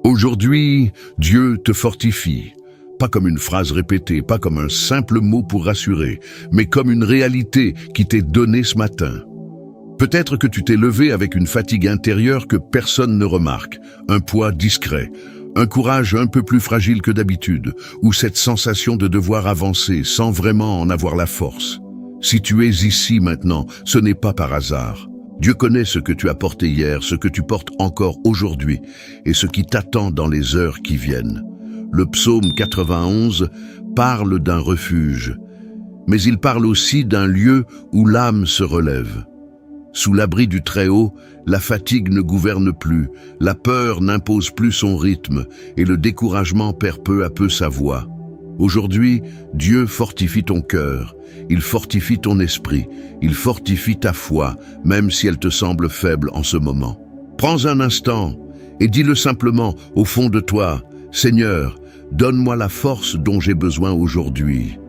Aujourd'hui, Dieu te fortifie. Pas comme une phrase répétée, pas comme un simple mot pour rassurer, mais comme une réalité qui t'est donnée ce matin. Peut-être que tu t'es levé avec une fatigue intérieure que personne ne remarque, un poids discret, un courage un peu plus fragile que d'habitude, ou cette sensation de devoir avancer sans vraiment en avoir la force. Si tu es ici maintenant, ce n'est pas par hasard. Dieu connaît ce que tu as porté hier, ce que tu portes encore aujourd'hui, et ce qui t'attend dans les heures qui viennent. Le psaume 91 parle d'un refuge, mais il parle aussi d'un lieu où l'âme se relève. Sous l'abri du Très-Haut, la fatigue ne gouverne plus, la peur n'impose plus son rythme et le découragement perd peu à peu sa voix. Aujourd'hui, Dieu fortifie ton cœur, il fortifie ton esprit, il fortifie ta foi, même si elle te semble faible en ce moment. Prends un instant et dis-le simplement au fond de toi, « Seigneur, donne-moi la force dont j'ai besoin aujourd'hui. »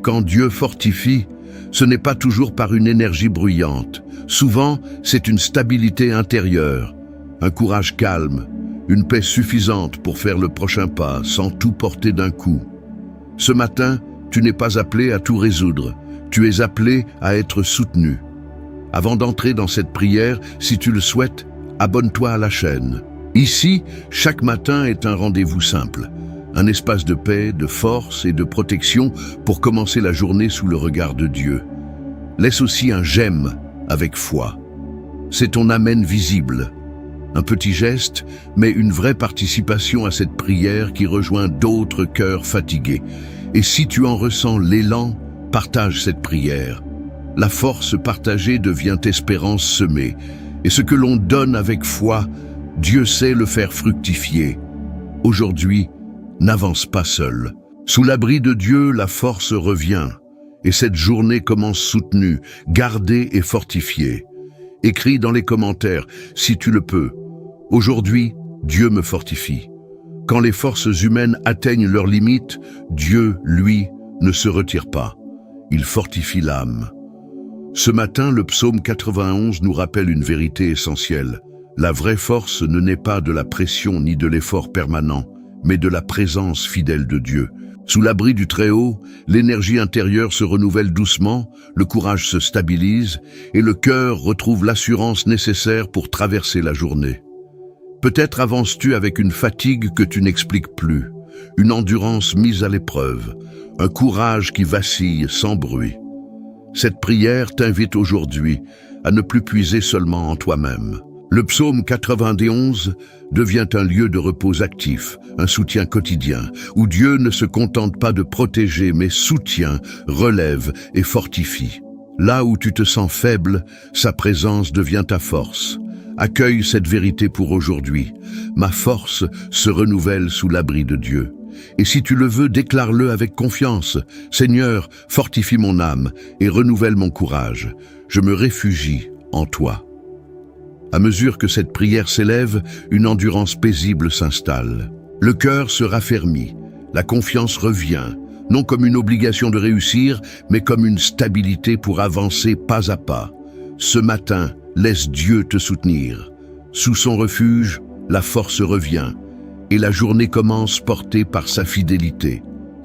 Quand Dieu fortifie, ce n'est pas toujours par une énergie bruyante. Souvent, c'est une stabilité intérieure, un courage calme, une paix suffisante pour faire le prochain pas sans tout porter d'un coup. Ce matin, tu n'es pas appelé à tout résoudre, tu es appelé à être soutenu. Avant d'entrer dans cette prière, si tu le souhaites, abonne-toi à la chaîne. Ici, chaque matin est un rendez-vous simple, un espace de paix, de force et de protection pour commencer la journée sous le regard de Dieu. Laisse aussi un j'aime avec foi. C'est ton amen visible. Un petit geste, mais une vraie participation à cette prière qui rejoint d'autres cœurs fatigués. Et si tu en ressens l'élan, partage cette prière. La force partagée devient espérance semée. Et ce que l'on donne avec foi, Dieu sait le faire fructifier. Aujourd'hui, n'avance pas seul. Sous l'abri de Dieu, la force revient. Et cette journée commence soutenue, gardée et fortifiée. Écris dans les commentaires, si tu le peux. Aujourd'hui, Dieu me fortifie. Quand les forces humaines atteignent leurs limites, Dieu, lui, ne se retire pas. Il fortifie l'âme. Ce matin, le psaume 91 nous rappelle une vérité essentielle. La vraie force ne naît pas de la pression ni de l'effort permanent, mais de la présence fidèle de Dieu. Sous l'abri du Très-Haut, l'énergie intérieure se renouvelle doucement, le courage se stabilise et le cœur retrouve l'assurance nécessaire pour traverser la journée. Peut-être avances-tu avec une fatigue que tu n'expliques plus, une endurance mise à l'épreuve, un courage qui vacille sans bruit. Cette prière t'invite aujourd'hui à ne plus puiser seulement en toi-même. Le psaume 91 devient un lieu de repos actif, un soutien quotidien, où Dieu ne se contente pas de protéger, mais soutient, relève et fortifie. Là où tu te sens faible, sa présence devient ta force. Accueille cette vérité pour aujourd'hui. Ma force se renouvelle sous l'abri de Dieu. Et si tu le veux, déclare-le avec confiance. Seigneur, fortifie mon âme et renouvelle mon courage. Je me réfugie en toi. À mesure que cette prière s'élève, une endurance paisible s'installe. Le cœur se raffermit, la confiance revient, non comme une obligation de réussir, mais comme une stabilité pour avancer pas à pas. Ce matin, laisse Dieu te soutenir. Sous son refuge, la force revient, et la journée commence portée par sa fidélité.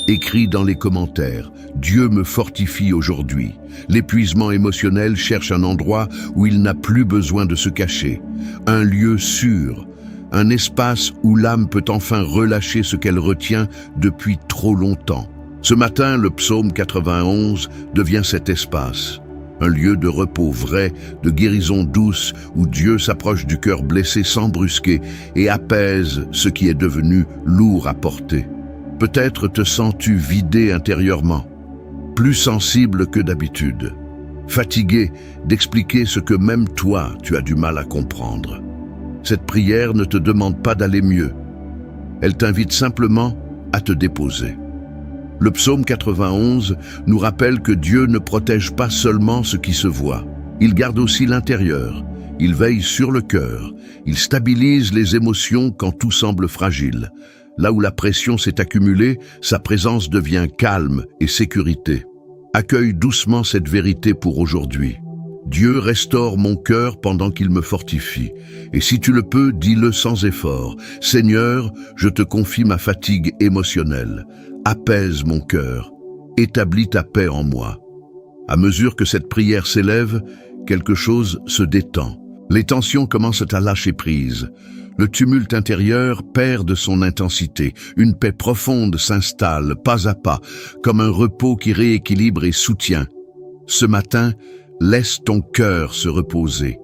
Écris dans les commentaires, Dieu me fortifie aujourd'hui. L'épuisement émotionnel cherche un endroit où il n'a plus besoin de se cacher. Un lieu sûr, un espace où l'âme peut enfin relâcher ce qu'elle retient depuis trop longtemps. Ce matin, le psaume 91 devient cet espace. Un lieu de repos vrai, de guérison douce, où Dieu s'approche du cœur blessé sans brusquer et apaise ce qui est devenu lourd à porter. Peut-être te sens-tu vidé intérieurement, plus sensible que d'habitude, fatigué d'expliquer ce que même toi tu as du mal à comprendre. Cette prière ne te demande pas d'aller mieux, elle t'invite simplement à te déposer. Le psaume 91 nous rappelle que Dieu ne protège pas seulement ce qui se voit, il garde aussi l'intérieur, il veille sur le cœur, il stabilise les émotions quand tout semble fragile. Là où la pression s'est accumulée, sa présence devient calme et sécurité. Accueille doucement cette vérité pour aujourd'hui. Dieu restaure mon cœur pendant qu'il me fortifie. Et si tu le peux, dis-le sans effort. Seigneur, je te confie ma fatigue émotionnelle. Apaise mon cœur. Établis ta paix en moi. À mesure que cette prière s'élève, quelque chose se détend. Les tensions commencent à lâcher prise. Le tumulte intérieur perd de son intensité. Une paix profonde s'installe, pas à pas, comme un repos qui rééquilibre et soutient. Ce matin, laisse ton cœur se reposer.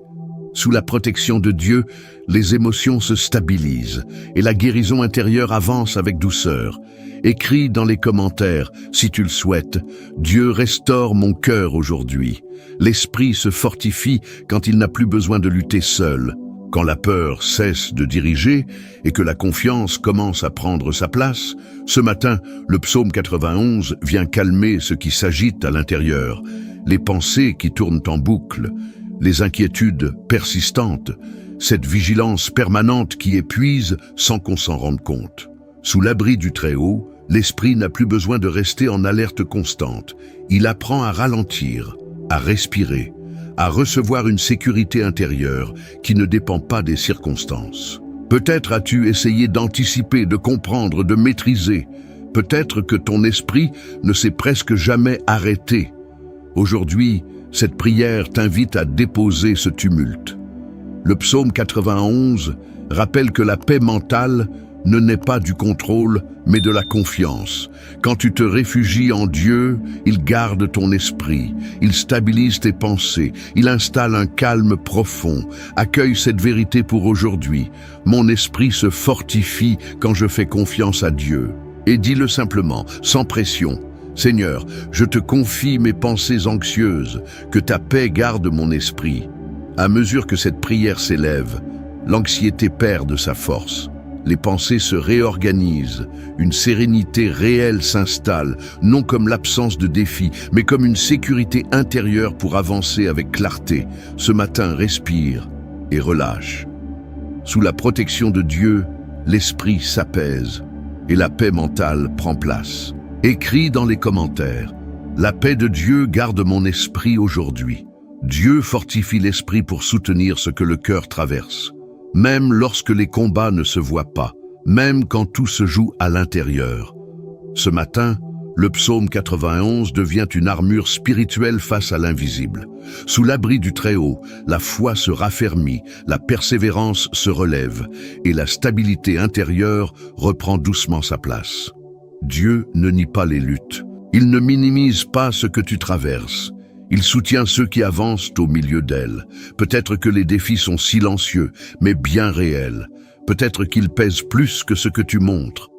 Sous la protection de Dieu, les émotions se stabilisent et la guérison intérieure avance avec douceur. Écris dans les commentaires, si tu le souhaites, « Dieu restaure mon cœur aujourd'hui ». L'esprit se fortifie quand il n'a plus besoin de lutter seul. Quand la peur cesse de diriger et que la confiance commence à prendre sa place, ce matin, le psaume 91 vient calmer ce qui s'agite à l'intérieur, les pensées qui tournent en boucle, les inquiétudes persistantes, cette vigilance permanente qui épuise sans qu'on s'en rende compte. Sous l'abri du Très-Haut, l'esprit n'a plus besoin de rester en alerte constante. Il apprend à ralentir, à respirer, à recevoir une sécurité intérieure qui ne dépend pas des circonstances. Peut-être as-tu essayé d'anticiper, de comprendre, de maîtriser. Peut-être que ton esprit ne s'est presque jamais arrêté. Aujourd'hui, cette prière t'invite à déposer ce tumulte. Le psaume 91 rappelle que la paix mentale ne naît pas du contrôle, mais de la confiance. Quand tu te réfugies en Dieu, il garde ton esprit, il stabilise tes pensées, il installe un calme profond. Accueille cette vérité pour aujourd'hui. Mon esprit se fortifie quand je fais confiance à Dieu. Et dis-le simplement, sans pression. Seigneur, je te confie mes pensées anxieuses, que ta paix garde mon esprit. À mesure que cette prière s'élève, l'anxiété perd de sa force. Les pensées se réorganisent, une sérénité réelle s'installe, non comme l'absence de défis, mais comme une sécurité intérieure pour avancer avec clarté. Ce matin, respire et relâche. Sous la protection de Dieu, l'esprit s'apaise et la paix mentale prend place. Écris dans les commentaires, « La paix de Dieu garde mon esprit aujourd'hui ». Dieu fortifie l'esprit pour soutenir ce que le cœur traverse. Même lorsque les combats ne se voient pas, même quand tout se joue à l'intérieur. Ce matin, le psaume 91 devient une armure spirituelle face à l'invisible. Sous l'abri du Très-Haut, la foi se raffermit, la persévérance se relève et la stabilité intérieure reprend doucement sa place. Dieu ne nie pas les luttes. Il ne minimise pas ce que tu traverses. Il soutient ceux qui avancent au milieu d'elles. Peut-être que les défis sont silencieux, mais bien réels. Peut-être qu'ils pèsent plus que ce que tu montres.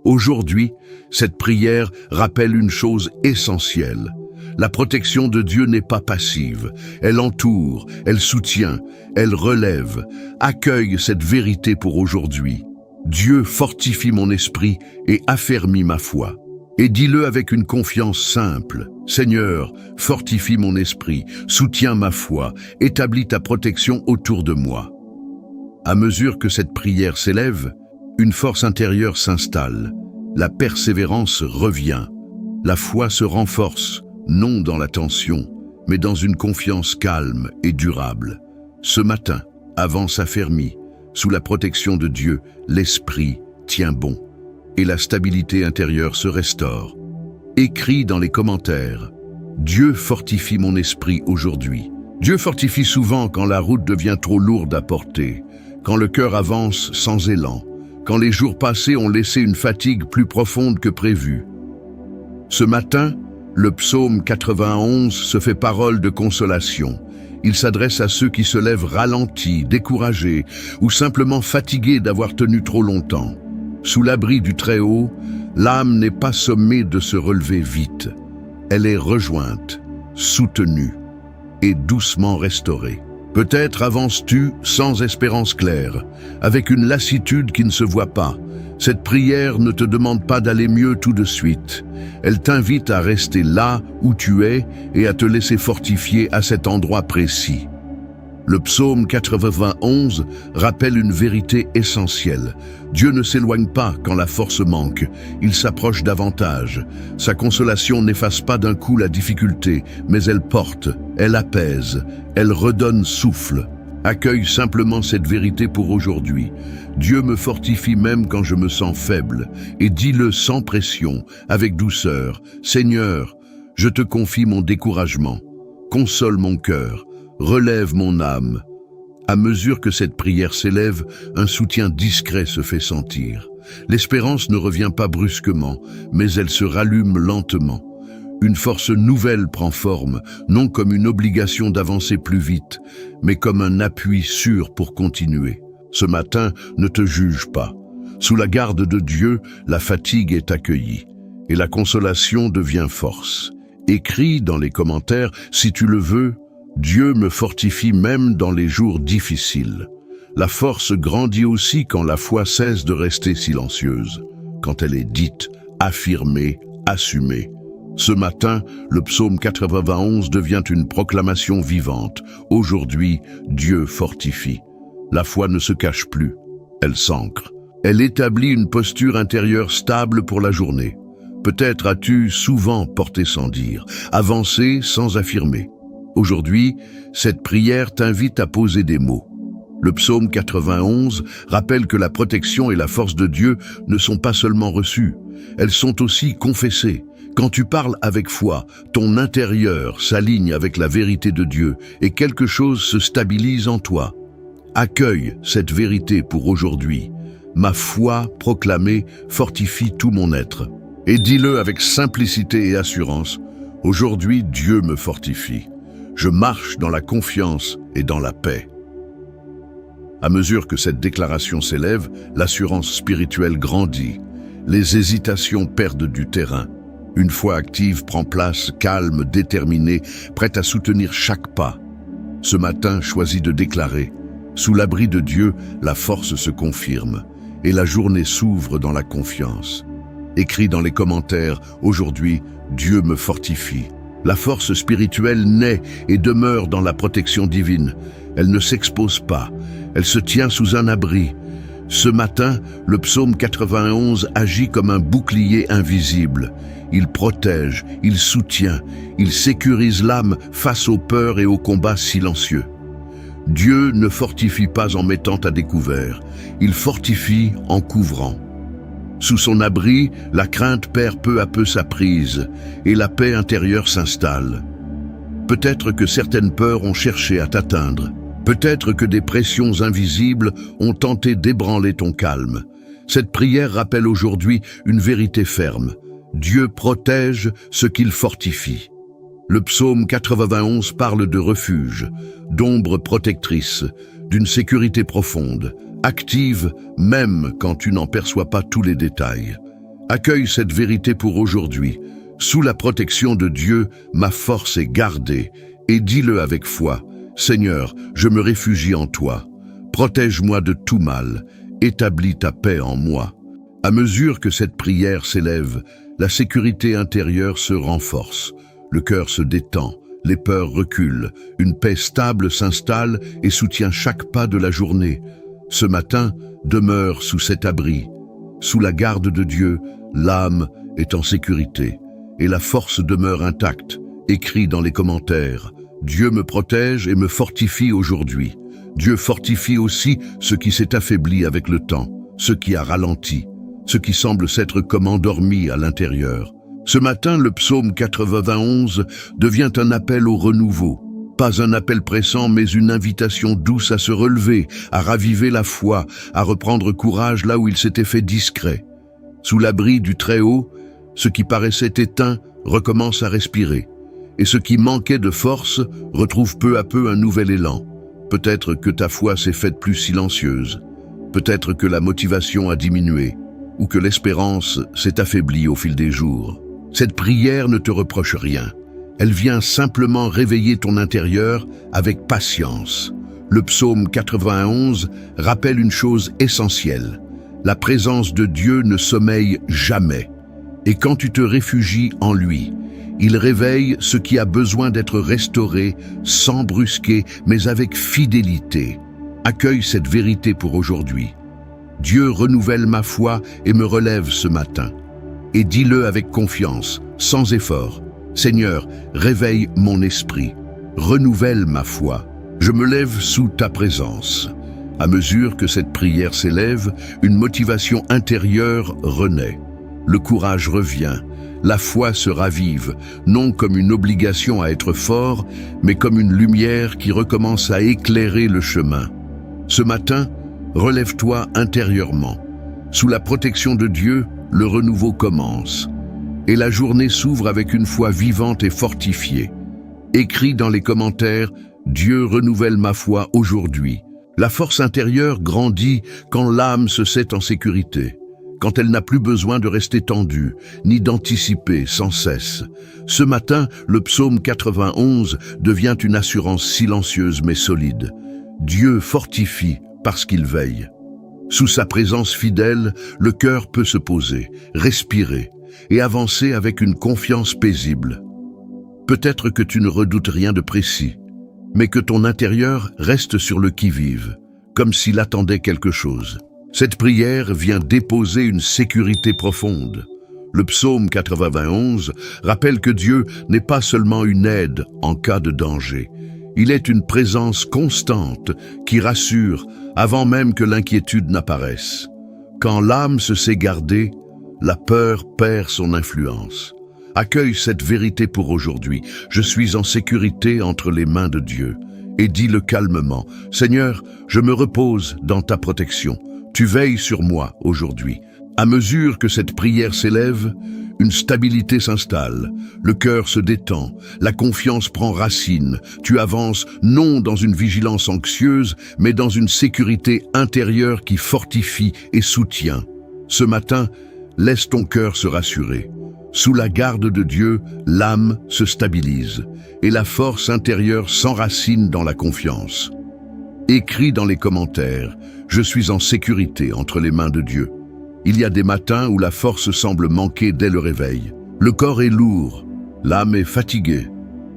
Aujourd'hui, cette prière rappelle une chose essentielle. La protection de Dieu n'est pas passive. Elle entoure, elle soutient, elle relève. Accueille cette vérité pour aujourd'hui. Dieu fortifie mon esprit et affermit ma foi. Et dis-le avec une confiance simple. Seigneur, fortifie mon esprit, soutiens ma foi, établis ta protection autour de moi. À mesure que cette prière s'élève, une force intérieure s'installe. La persévérance revient. La foi se renforce, non dans la tension, mais dans une confiance calme et durable. Ce matin, avance affermi, sous la protection de Dieu, l'esprit tient bon. Et la stabilité intérieure se restaure. Écris dans les commentaires, « Dieu fortifie mon esprit aujourd'hui ». Dieu fortifie souvent quand la route devient trop lourde à porter, quand le cœur avance sans élan, quand les jours passés ont laissé une fatigue plus profonde que prévu. Ce matin, le psaume 91 se fait parole de consolation. Il s'adresse à ceux qui se lèvent ralentis, découragés ou simplement fatigués d'avoir tenu trop longtemps. Sous l'abri du Très-Haut, l'âme n'est pas sommée de se relever vite. Elle est rejointe, soutenue et doucement restaurée. Peut-être avances-tu sans espérance claire, avec une lassitude qui ne se voit pas. Cette prière ne te demande pas d'aller mieux tout de suite. Elle t'invite à rester là où tu es et à te laisser fortifier à cet endroit précis. Le psaume 91 rappelle une vérité essentielle. Dieu ne s'éloigne pas quand la force manque, il s'approche davantage. Sa consolation n'efface pas d'un coup la difficulté, mais elle porte, elle apaise, elle redonne souffle. Accueille simplement cette vérité pour aujourd'hui. Dieu me fortifie même quand je me sens faible, et dis-le sans pression, avec douceur. Seigneur, je te confie mon découragement. Console mon cœur, relève mon âme. À mesure que cette prière s'élève, un soutien discret se fait sentir. L'espérance ne revient pas brusquement, mais elle se rallume lentement. Une force nouvelle prend forme, non comme une obligation d'avancer plus vite, mais comme un appui sûr pour continuer. Ce matin, ne te juge pas. Sous la garde de Dieu, la fatigue est accueillie, et la consolation devient force. Écris dans les commentaires, si tu le veux, Dieu me fortifie même dans les jours difficiles. La force grandit aussi quand la foi cesse de rester silencieuse, quand elle est dite, affirmée, assumée. Ce matin, le psaume 91 devient une proclamation vivante. Aujourd'hui, Dieu fortifie. La foi ne se cache plus, elle s'ancre. Elle établit une posture intérieure stable pour la journée. Peut-être as-tu souvent porté sans dire, avancé sans affirmer. Aujourd'hui, cette prière t'invite à poser des mots. Le psaume 91 rappelle que la protection et la force de Dieu ne sont pas seulement reçues, elles sont aussi confessées. Quand tu parles avec foi, ton intérieur s'aligne avec la vérité de Dieu et quelque chose se stabilise en toi. Accueille cette vérité pour aujourd'hui. Ma foi proclamée fortifie tout mon être. Et dis-le avec simplicité et assurance, aujourd'hui Dieu me fortifie. Je marche dans la confiance et dans la paix. À mesure que cette déclaration s'élève, l'assurance spirituelle grandit. Les hésitations perdent du terrain. Une foi active prend place, calme, déterminée, prête à soutenir chaque pas. Ce matin, choisis de déclarer, sous l'abri de Dieu, la force se confirme et la journée s'ouvre dans la confiance. Écris dans les commentaires, aujourd'hui, Dieu me fortifie. La force spirituelle naît et demeure dans la protection divine. Elle ne s'expose pas, elle se tient sous un abri. Ce matin, le psaume 91 agit comme un bouclier invisible. Il protège, il soutient, il sécurise l'âme face aux peurs et aux combats silencieux. Dieu ne fortifie pas en mettant à découvert, il fortifie en couvrant. Sous son abri, la crainte perd peu à peu sa prise et la paix intérieure s'installe. Peut-être que certaines peurs ont cherché à t'atteindre. Peut-être que des pressions invisibles ont tenté d'ébranler ton calme. Cette prière rappelle aujourd'hui une vérité ferme. Dieu protège ce qu'il fortifie. Le psaume 91 parle de refuge, d'ombre protectrice, d'une sécurité profonde, active même quand tu n'en perçois pas tous les détails. Accueille cette vérité pour aujourd'hui. Sous la protection de Dieu, ma force est gardée, et dis-le avec foi. Seigneur, je me réfugie en toi. Protège-moi de tout mal, établis ta paix en moi. À mesure que cette prière s'élève, la sécurité intérieure se renforce, le cœur se détend, les peurs reculent, une paix stable s'installe et soutient chaque pas de la journée. Ce matin, demeure sous cet abri. Sous la garde de Dieu, l'âme est en sécurité et la force demeure intacte. Écris dans les commentaires, Dieu me protège et me fortifie aujourd'hui. Dieu fortifie aussi ce qui s'est affaibli avec le temps, ce qui a ralenti, ce qui semble s'être comme endormi à l'intérieur. Ce matin, le psaume 91 devient un appel au renouveau. Pas un appel pressant, mais une invitation douce à se relever, à raviver la foi, à reprendre courage là où il s'était fait discret. Sous l'abri du Très-Haut, ce qui paraissait éteint recommence à respirer, et ce qui manquait de force retrouve peu à peu un nouvel élan. Peut-être que ta foi s'est faite plus silencieuse, peut-être que la motivation a diminué, ou que l'espérance s'est affaiblie au fil des jours. Cette prière ne te reproche rien. Elle vient simplement réveiller ton intérieur avec patience. Le psaume 91 rappelle une chose essentielle. La présence de Dieu ne sommeille jamais. Et quand tu te réfugies en lui, Il réveille ce qui a besoin d'être restauré, sans brusquer, mais avec fidélité. Accueille cette vérité pour aujourd'hui. Dieu renouvelle ma foi et me relève ce matin. Et dis-le avec confiance, sans effort. Seigneur, réveille mon esprit. Renouvelle ma foi. Je me lève sous ta présence. À mesure que cette prière s'élève, une motivation intérieure renaît. Le courage revient. La foi se ravive, non comme une obligation à être fort, mais comme une lumière qui recommence à éclairer le chemin. Ce matin, relève-toi intérieurement. Sous la protection de Dieu, le renouveau commence. Et la journée s'ouvre avec une foi vivante et fortifiée. Écris dans les commentaires « Dieu renouvelle ma foi aujourd'hui ». La force intérieure grandit quand l'âme se sait en sécurité, quand elle n'a plus besoin de rester tendue, ni d'anticiper sans cesse. Ce matin, le psaume 91 devient une assurance silencieuse mais solide. Dieu fortifie parce qu'il veille. Sous sa présence fidèle, le cœur peut se poser, respirer et avancer avec une confiance paisible. Peut-être que tu ne redoutes rien de précis, mais que ton intérieur reste sur le qui-vive, comme s'il attendait quelque chose. Cette prière vient déposer une sécurité profonde. Le psaume 91 rappelle que Dieu n'est pas seulement une aide en cas de danger. Il est une présence constante qui rassure avant même que l'inquiétude n'apparaisse. Quand l'âme se sait gardée, la peur perd son influence. Accueille cette vérité pour aujourd'hui. Je suis en sécurité entre les mains de Dieu. Et dis-le calmement. Seigneur, je me repose dans ta protection. Tu veilles sur moi aujourd'hui. À mesure que cette prière s'élève, une stabilité s'installe, le cœur se détend, la confiance prend racine, tu avances non dans une vigilance anxieuse, mais dans une sécurité intérieure qui fortifie et soutient. Ce matin, laisse ton cœur se rassurer. Sous la garde de Dieu, l'âme se stabilise et la force intérieure s'enracine dans la confiance. Écris dans les commentaires « Je suis en sécurité entre les mains de Dieu ». Il y a des matins où la force semble manquer dès le réveil. Le corps est lourd, l'âme est fatiguée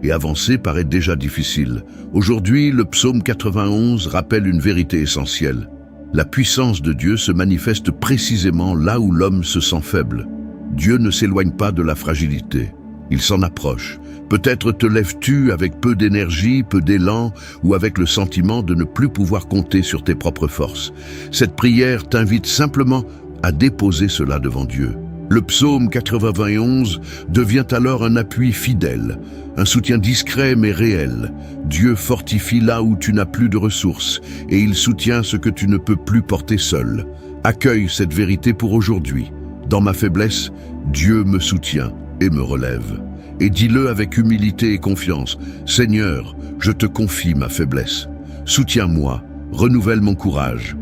et avancer paraît déjà difficile. Aujourd'hui, le psaume 91 rappelle une vérité essentielle. La puissance de Dieu se manifeste précisément là où l'homme se sent faible. Dieu ne s'éloigne pas de la fragilité, il s'en approche. Peut-être te lèves-tu avec peu d'énergie, peu d'élan, ou avec le sentiment de ne plus pouvoir compter sur tes propres forces. Cette prière t'invite simplement à déposer cela devant Dieu. Le psaume 91 devient alors un appui fidèle, un soutien discret mais réel. Dieu fortifie là où tu n'as plus de ressources, et il soutient ce que tu ne peux plus porter seul. Accueille cette vérité pour aujourd'hui. Dans ma faiblesse, Dieu me soutient et me relève. Et dis-le avec humilité et confiance. Seigneur, je te confie ma faiblesse. Soutiens-moi, renouvelle mon courage.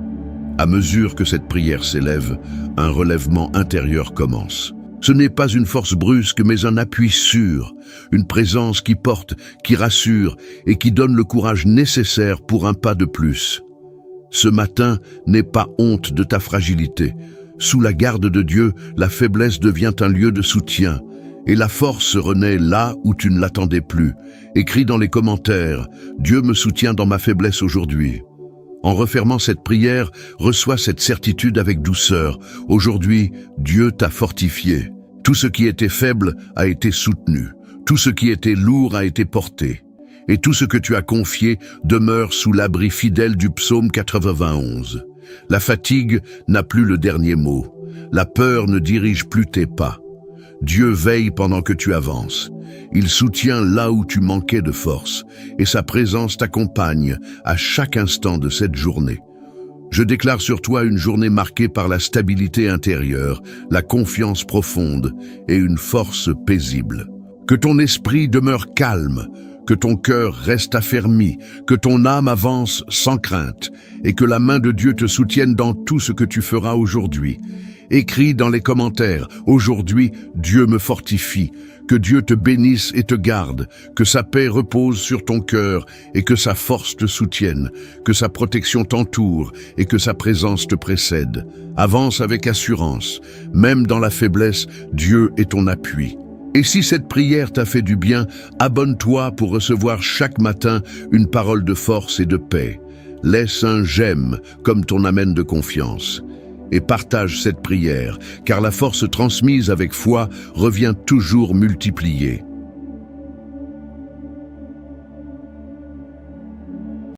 À mesure que cette prière s'élève, un relèvement intérieur commence. Ce n'est pas une force brusque, mais un appui sûr, une présence qui porte, qui rassure et qui donne le courage nécessaire pour un pas de plus. Ce matin, n'aie pas honte de ta fragilité. Sous la garde de Dieu, la faiblesse devient un lieu de soutien. Et la force renaît là où tu ne l'attendais plus. Écris dans les commentaires « Dieu me soutient dans ma faiblesse aujourd'hui ». En refermant cette prière, reçois cette certitude avec douceur. Aujourd'hui, Dieu t'a fortifié. Tout ce qui était faible a été soutenu. Tout ce qui était lourd a été porté. Et tout ce que tu as confié demeure sous l'abri fidèle du psaume 91. La fatigue n'a plus le dernier mot. La peur ne dirige plus tes pas. Dieu veille pendant que tu avances. Il soutient là où tu manquais de force, et sa présence t'accompagne à chaque instant de cette journée. Je déclare sur toi une journée marquée par la stabilité intérieure, la confiance profonde et une force paisible. Que ton esprit demeure calme, que ton cœur reste affermi, que ton âme avance sans crainte, et que la main de Dieu te soutienne dans tout ce que tu feras aujourd'hui. Écris dans les commentaires « Aujourd'hui, Dieu me fortifie ». Que Dieu te bénisse et te garde, que sa paix repose sur ton cœur et que sa force te soutienne, que sa protection t'entoure et que sa présence te précède. Avance avec assurance. Même dans la faiblesse, Dieu est ton appui. Et si cette prière t'a fait du bien, abonne-toi pour recevoir chaque matin une parole de force et de paix. Laisse un j'aime comme ton amène de confiance. Et partage cette prière, car la force transmise avec foi revient toujours multipliée.